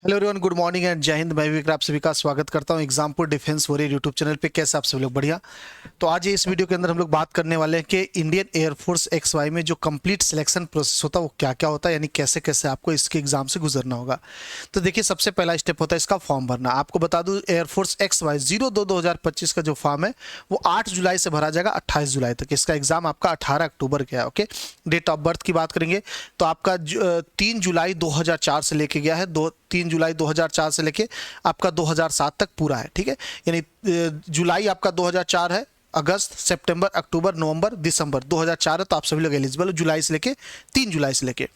Hello everyone, good morning and जय हिंद। मैं विक्रांत, आप सभी का स्वागत करता हूं Exampur defence warrior YouTube channel पे। कैसे आप सभी लोग? बढ़िया। तो आज इस वीडियो के अंदर हम लोग बात करने वाले हैं कि इंडियन एयरफोर्स XY में जो कंप्लीट सिलेक्शन प्रोसेस होता है वो क्या क्या होता है, यानी कैसे कैसे आपको इसके एग्जाम से गुजरना होगा। तो देखिए, सबसे पहला स्टेप होता है इसका फॉर्म भरना। आपको बता दूं, एयरफोर्स XY 02/2025 का जो फॉर्म है वो 8 जुलाई से भरा जाएगा 28 जुलाई तक। इसका एग्जाम आपका 18 अक्टूबर का है। ओके, डेट ऑफ बर्थ की बात करेंगे तो आपका 3 जुलाई 2004 से लेके गया है, 3 जुलाई 2004 से लेके आपका 2007 तक पूरा है। ठीक है, यानी जुलाई आपका 2004 है, अगस्त, सितंबर, अक्टूबर, नवंबर, दिसंबर 2004 है, तो आप सभी लोग एलिजिबल हो जुलाई से लेके 3 जुलाई से लेके।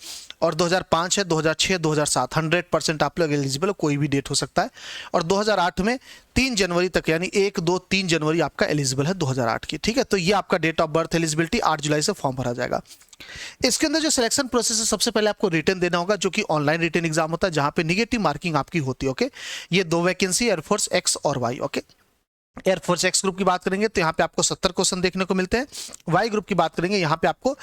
और 2005 है, 2006, 2007 100% आप लोग एलिजिबल हो, कोई भी डेट हो सकता है। और 2008 में 3 जनवरी तक, यानी 1, 2, 3 जनवरी आपका एलिजिबल है 2008 की। ठीक है, तो ये आपका डेट ऑफ बर्थ एलिजिबिलिटी 8 जुलाई से फॉर्म भरा जाएगा। इसके अंदर जो सिलेक्शन प्रोसेस है, सबसे पहले आपको रिटर्न देना होगा, जो कि ऑनलाइन रिटर्न एग्जाम होता है, जहां पे निगेटिव मार्किंग आपकी होती है। ओके, ये 2 वैकेंसी एयरफोर्स X और Y। Okay, air force X group की बात करेंगे तो यहाँ पे आपको 70 क्वेश्चन देखने को मिलते हैं। वाई ग्रुप की बात करेंगे, यहाँ पे आपको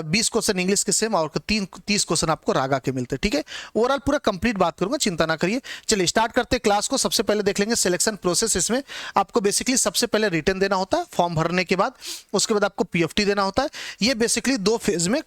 20 क्वेश्चन इंग्लिश के सेम और 30 क्वेश्चन आपको रागा के मिलते हैं। ठीक है, ओवरऑल पूरा कंप्लीट बात करूंगा, चिंता ना करिए। चलिए स्टार्ट करते हैं क्लास को। सबसे पहले देख लेंगे सिलेक्शन प्रोसेस। इसमें आपको बेसिकली सबसे पहले रिटर्न देना होता है फॉर्म भरने के बाद, उसके बाद आपको PFT देना होता है। ये बेसिकली 2 फेज में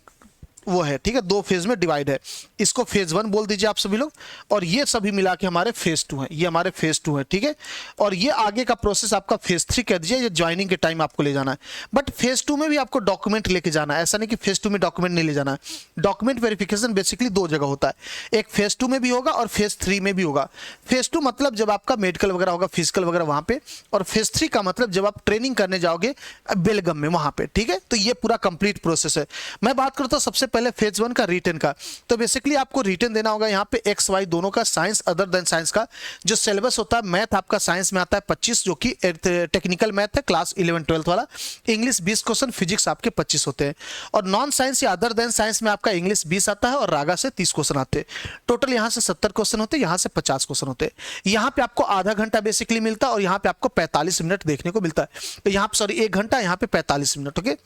वो है। ठीक है, 2 फेज में डिवाइड है। इसको फेज 1 बोल दीजिए आप सभी लोग, और ये सभी मिला के हमारे फेज 2 है। ये हमारे फेज 2 है। ठीक है, और ये आगे का प्रोसेस आपका फेज 3 कह दीजिए, ये ज्वाइनिंग के टाइम आपको ले जाना है। बट फेज 2 में भी आपको डॉक्यूमेंट लेके जाना है, ऐसा नहीं कि फेज 2 में डॉक्यूमेंट नहीं ले जाना है। डॉक्यूमेंट वेरिफिकेशन बेसिकली 2 जगह होता है, एक फेज 2 में भी होगा और फेज 3 में भी होगा। फेज 2 मतलब जब आपका मेडिकल वगैरह होगा, फिजिकल वगैरह वहां पे, और फेज 3 का मतलब जब आप ट्रेनिंग करने जाओगे बेलगम में, वहां पे। ठीक है, तो ये पूरा कंप्लीट प्रोसेस है। मैं बात करता हूं सबसे पहले फेज 1 का रिटर्न का। तो बेसिकली आपको रिटर्न देना होगा यहाँ पे XY दोनों का, साइंस अदर देन साइंस का। जो सिलेबस होता है, मैथ आपका साइंस में आता है 25, जो कि टेक्निकल मैथ है, क्लास 11 12 वाला। इंग्लिश 20 क्वेश्चन, फिजिक्स आपके 25 होते हैं। और नॉन साइंस या अदर देन साइंस में आपका इंग्लिश 20 आता है और रागा से 30 क्वेश्चन आते हैं। टोटल यहाँ से 70 क्वेश्चन होते हैं, यहाँ से 50 क्वेश्चन होते हैं। यहाँ पे आपको आधा घंटा बेसिकली मिलता है और यहाँ पे आपको 45 मिनट देखने को मिलता है। तो यहाँ पे सॉरी 1 घंटा, यहाँ पे 45 मिनट। ओके,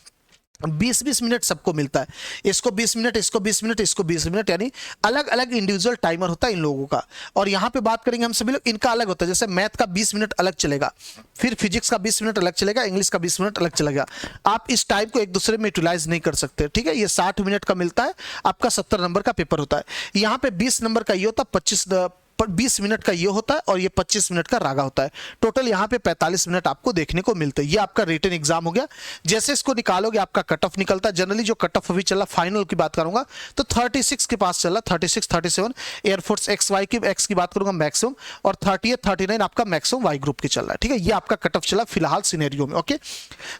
20-20 मिनट सबको मिलता है। इसको 20 मिनट, इसको 20 मिनट, इसको 20 मिनट, यानी अलग अलग इंडिविजुअल टाइमर होता है इन लोगों का। और यहाँ पे बात करेंगे हम सभी लोग, इनका अलग होता है। जैसे मैथ का 20 मिनट अलग चलेगा, फिर फिजिक्स का 20 मिनट अलग चलेगा, इंग्लिश का 20 मिनट अलग चलेगा। आप इस टाइम को एक दूसरे में यूटिलाइज नहीं कर सकते। ठीक है, ये 60 मिनट का मिलता है, आपका 70 नंबर का पेपर होता है। यहाँ पे 20 नंबर का ये होता है, 20 मिनट का ये होता है, और ये 25 मिनट का रागा होता है। टोटल यहाँ पे 45 मिनट आपको देखने को मिलते हैं। ये आपका रिटन एग्जाम हो गया। जैसे इसको निकालोगे आपका कट ऑफ निकलता है। जनरली जो कट ऑफ अभी चला, फाइनल की बात करूंगा तो 36 के पास चला, 36 37 एयरफोर्स XY की, एक्स की बात करूंगा मैक्सिमम, और 38 39 आपका मैक्सिमम वाई ग्रुप की चल रहा है। ठीक है, ये आपका कट ऑफ चला फिलहाल सिनेरियो में। ओके,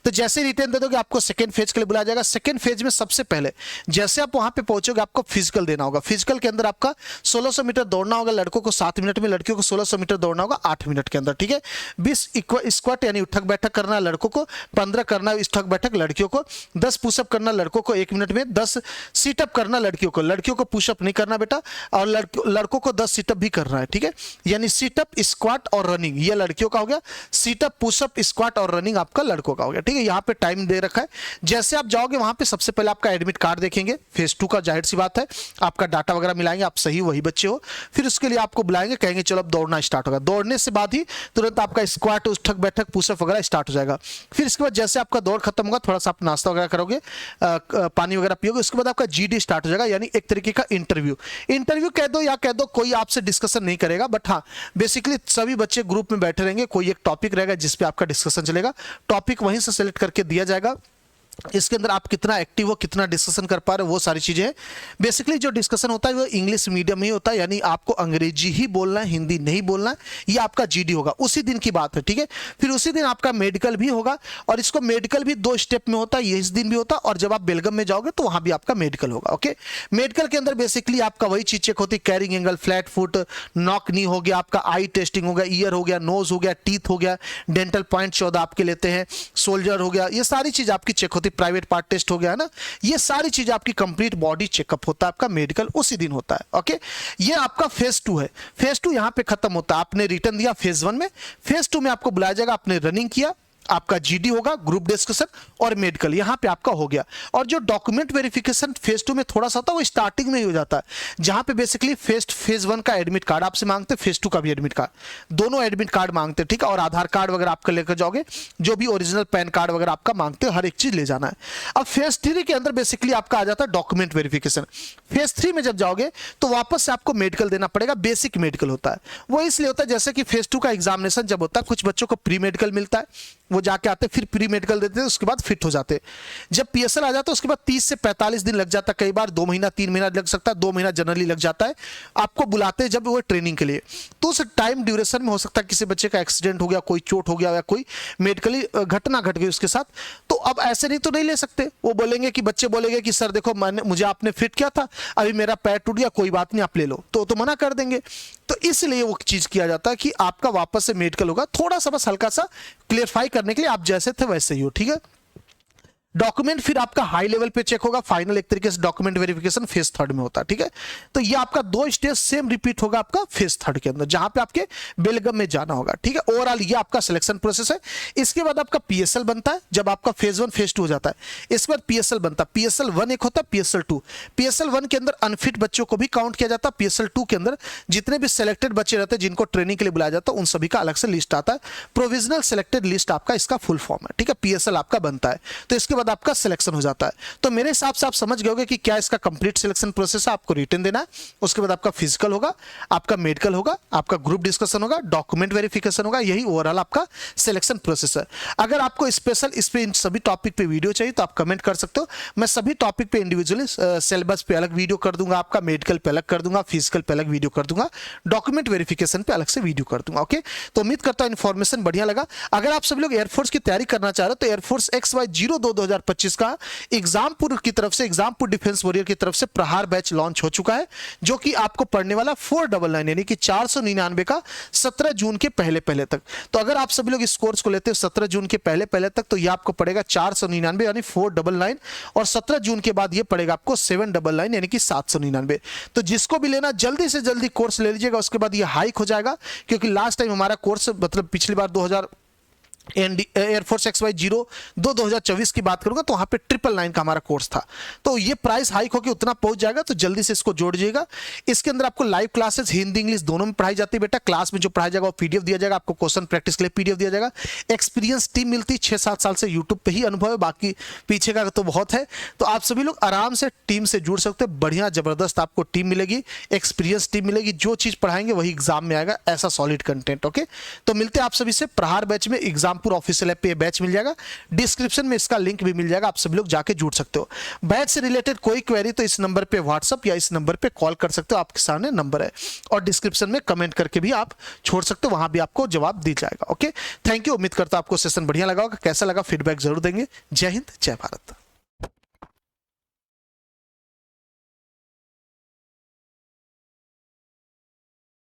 तो जैसे रिटर्न दे दोगे आपको सेकंड फेज के लिए बुलाया जाएगा। सेकंड फेज में सबसे पहले जैसे आप वहां पे पहुंचोगे, आपको फिजिकल देना होगा। फिजिकल के अंदर आपका 1600 मीटर दौड़ना होगा लड़कों को 7 मिनट में, लड़कियों को 1600 मीटर दौड़ना होगा 8 मिनट के अंदर। ठीक है, 20 स्क्वाट यानी उठक बैठक करना है लड़कों को, 15 करना है उठक बैठक लड़कियों को, 10 पुशअप करना लड़कों को 1 मिनट में, 10 सीटअप करना लड़कियों को। लड़कियों को पुशअप नहीं करना बेटा, और लड़कों को 10 सीटअप भी करना है। ठीक है, यानी सीटअप, स्क्वाट और रनिंग ये लड़कियों का हो गया, सीटअप, पुशअप, स्क्वाट और रनिंग आपका लड़कों का हो गया। ठीक है, यहाँ पे टाइम दे रखा है। जैसे आप जाओगे वहां पे सबसे पहले आपका एडमिट कार्ड देखेंगे, फेज 2 का, जाहिर सी बात है आपका डाटा वगैरह मिलाएंगे, आप सही वही बच्चे हो। फिर उसके लिए आपको बुलाएंगे, कहेंगे चलो अब दौड़ना स्टार्ट होगा। दौड़ने से बाद ही तुरंत आपका स्क्वाट, उठक बैठक, पुशअप वगैरह स्टार्ट हो जाएगा। फिर इसके बाद जैसे आपका दौड़ खत्म होगा, थोड़ा सा आप नाश्ता वगैरह करोगे, पानी वगैरह पियोगे, उसके बाद आपका GD स्टार्ट हो जाएगा, यानी एक तरीके का इंटरव्यू कह दो या कह दो, कोई आपसे डिस्कशन नहीं करेगा। बट हाँ, बेसिकली सभी बच्चे ग्रुप में बैठे रहेंगे, कोई एक टॉपिक रहेगा जिसपे आपका डिस्कशन चलेगा। टॉपिक वहीं से सेलेक्ट करके दिया जाएगा। इसके अंदर आप कितना एक्टिव हो, कितना डिस्कशन कर पा रहे हो, वो सारी चीजें हैं। बेसिकली जो डिस्कशन होता है वो इंग्लिश मीडियम ही होता है, यानी आपको अंग्रेजी ही बोलना है, हिंदी नहीं बोलना है। ये आपका GD होगा, उसी दिन की बात है। ठीक है, फिर उसी दिन आपका मेडिकल भी होगा, और इसको मेडिकल भी 2 स्टेप में होता है, ये इस दिन भी होता है, और जब आप बेलगम में जाओगे तो वहां भी आपका मेडिकल होगा। ओके, मेडिकल के अंदर बेसिकली आपका वही चीज चेक होती है, carrying angle, flat foot, knock knee हो गया, आपका आई टेस्टिंग हो गया, ईयर हो गया, नोज हो गया, टीथ हो गया, डेंटल पॉइंट 14 आपके लेते हैं, सोल्जर हो गया, ये सारी चीज आपकी चेक होती है। प्राइवेट पार्ट टेस्ट हो गया है ना, ये सारी चीजें आपकी कंप्लीट बॉडी चेकअप होता है, आपका मेडिकल उसी दिन होता है। ओके, ये आपका फेज 2 है। फेज 2 यहां पे खत्म होता है। आपने रिटर्न दिया फेज 1 में, फेज 2 में आपको बुलाया जाएगा, आपने रनिंग किया, आपका जीडी होगा, ग्रुप डिस्कशन और मेडिकल, यहां पे आपका हो गया। और जो डॉक्यूमेंट वेरिफिकेशन फेज 2 में थोड़ा सा होता है वो स्टार्टिंग में ही हो जाता है, जहां पे बेसिकली फेज 1 का एडमिट कार्ड आपसे मांगते हैं, फेज 2 का भी एडमिट कार्ड, दोनों एडमिट कार्ड मांगते हैं, ठीक है। और आधार कार्ड वगैरह आपका लेकर जाओगे, जो भी ओरिजिनल पैन कार्ड वगैरह आपका मांगते हैं, हर एक चीज ले जाना है। अब फेज 3 के अंदर बेसिकली आपका आ जाता है डॉक्यूमेंट वेरिफिकेशन। फेज 3 में जब जाओगे तो वापस से आपको मेडिकल देना पड़ेगा, बेसिक मेडिकल होता है। वो इसलिए होता है जैसे कि फेज 2 का एग्जामिनेशन जब होता है, कुछ बच्चों को प्री मेडिकल मिलता है, वो जाके आते फिर प्री मेडिकल देते हैं, उसके बाद फिट हो जाते। जब पीएसएल आ जाता है उसके बाद 30 से 45 दिन लग जाता है, कई बार 2 महीना 3 महीना लग सकता है, 2 महीना जनरली लग जाता है। आपको बुलाते हैं जब वो ट्रेनिंग के लिए, तो उस टाइम ड्यूरेशन में हो सकता है किसी बच्चे का एक्सीडेंट हो गया, कोई चोट हो गया या कोई मेडिकली घटना घट गई उसके साथ, तो अब ऐसे नहीं तो नहीं ले सकते। वो बोलेंगे कि बच्चे बोलेंगे कि सर देखो मुझे आपने फिट किया था, अभी मेरा पैर टूट गया, कोई बात नहीं आप ले लो, तो मना कर देंगे। तो इसलिए वो चीज किया जाता है कि आपका वापस से मेडिकल होगा, थोड़ा सा बस हल्का सा क्लियरफाई करने के लिए, आप जैसे थे वैसे ही हो, ठीक है। डॉक्यूमेंट फिर आपका हाई लेवल पे चेक होगा, फाइनल एक तरीके से डॉक्यूमेंट वेरिफिकेशन फेज 3 में होता है, ठीक है। तो ये आपका 2 स्टेज सेम रिपीट होगा आपका फेज 3 के अंदर, जहां पे आपके बेलगम में जाना होगा, ठीक है। ओवरऑल ये आपका सिलेक्शन प्रोसेस है। इसके बाद आपका पीएसएल बनता है, जब आपका फेज 1 फेज 2 हो जाता है, इसके बाद पीएसएल बनता है। पीएसएल 1 एक होता है, पीएसएल 2। पीएसएल 1 के अंदर अनफिट बच्चों को भी काउंट किया जाता है। पीएसएल 2 के अंदर जितने भी सिलेक्टेड बच्चे रहते हैं जिनको ट्रेनिंग के लिए बुलाया जाता है, उन सभी का अलग से लिस्ट आता है। प्रोविजनल सिलेक्टेड लिस्ट आपका इसका फुल फॉर्म है, ठीक है। पीएसएल आपका बनता है, तो इसके बाद आपका सिलेक्शन हो जाता है। तो मेरे हिसाब से आप समझ गए होंगे कि क्या इसका कंप्लीट सिलेक्शन प्रोसेस है। आपको रिटन देना है, उसके बाद आपका फिजिकल होगा, आपका मेडिकल होगा, आपका ग्रुप डिस्कशन होगा, डॉक्यूमेंट वेरिफिकेशन होगा, यही ओवरऑल आपका सिलेक्शन प्रोसेस है। अगर आपको स्पेशल इस पे इन सभी टॉपिक पे वीडियो चाहिए तो आप कमेंट कर सकते हो, मैं सभी टॉपिक पे इंडिविजुअली सिलेबस पे अलग वीडियो कर दूंगा, आपका मेडिकल पे अलग कर दूंगा, फिजिकल पे अलग वीडियो कर दूंगा, डॉक्यूमेंट वेरिफिकेशन पे अलग से वीडियो कर दूंगा, ओके। तो उम्मीद करता हूं इन्फॉर्मेशन बढ़िया लगा। अगर आप सभी लोग एयरफोर्स की तैयारी करना चाह रहे हो तो एयरफोर्स XY02 2025 का एग्जामपुर की तरफ से, एग्जामपुर डिफेंस वॉरियर की तरफ से प्रहार बैच लॉन्च हो चुका है, जो कि आपको पढ़ने वाला 499 यानी कि 499 का 17 जून के पहले पहले तक। तो अगर आप सभी लोग इस कोर्स को लेते हो 17 जून के पहले पहले तक, तो ये आपको पड़ेगा 499 यानी 499, और 17 जून के बाद ये पड़ेगा आपको 799 यानी कि 799। तो जिसको भी लेना जल्दी से जल्दी कोर्स ले लीजिएगा, उसके बाद ये हाइक हो जाएगा, क्योंकि लास्ट टाइम हमारा कोर्स मतलब पिछली बार एयरफोर्स XY02 2024 की बात करूंगा तो वहां पे 999 का हमारा कोर्स था। तो ये प्राइस हाइक होकर उतना पहुंच जाएगा, तो जल्दी से इसको जोड़िएगा। इसके अंदर आपको लाइव क्लासेस हिंदी इंग्लिश दोनों में पढ़ाई जाती है बेटा। क्लास में जो पढ़ाया जाएगा वो पीडीएफ दिया जाएगा, आपको क्वेश्चन प्रैक्टिस के लिए पीडीएफ दिया जाएगा। एक्सपीरियंस टीम मिलती है, 6-7 साल से यूट्यूब पे ही अनुभव है, बाकी पीछे का तो बहुत है। तो आप सभी लोग आराम से टीम से जुड़ सकते हो, बढ़िया जबरदस्त आपको टीम मिलेगी, एक्सपीरियंस टीम मिलेगी, जो चीज पढ़ाएंगे वही एग्जाम में आएगा, ऐसा सॉलिड कंटेंट, ओके। तो मिलते हैं आप सभी से प्रहार बैच में, एग्जामपुर ऑफिशियल ऐप पे बैच मिल जाएगा, डिस्क्रिप्शन में इसका लिंक भी मिल जाएगा, आप सभी लोग जाके जुड़ सकते हो। बैच से रिलेटेड कोई क्वेरी तो इस नंबर पे व्हाट्सअप या इस नंबर पे कॉल कर सकते हो, आपके सामने नंबर है, और डिस्क्रिप्शन में कमेंट करके भी आप छोड़ सकते हो, वहां भी आपको जवाब दी जाएगा, ओके। थैंक यू, उम्मीद करता हूं आपको सेशन बढ़िया लगा होगा। कैसा लगा फीडबैक जरूर देंगे। जय हिंद, जय भारत।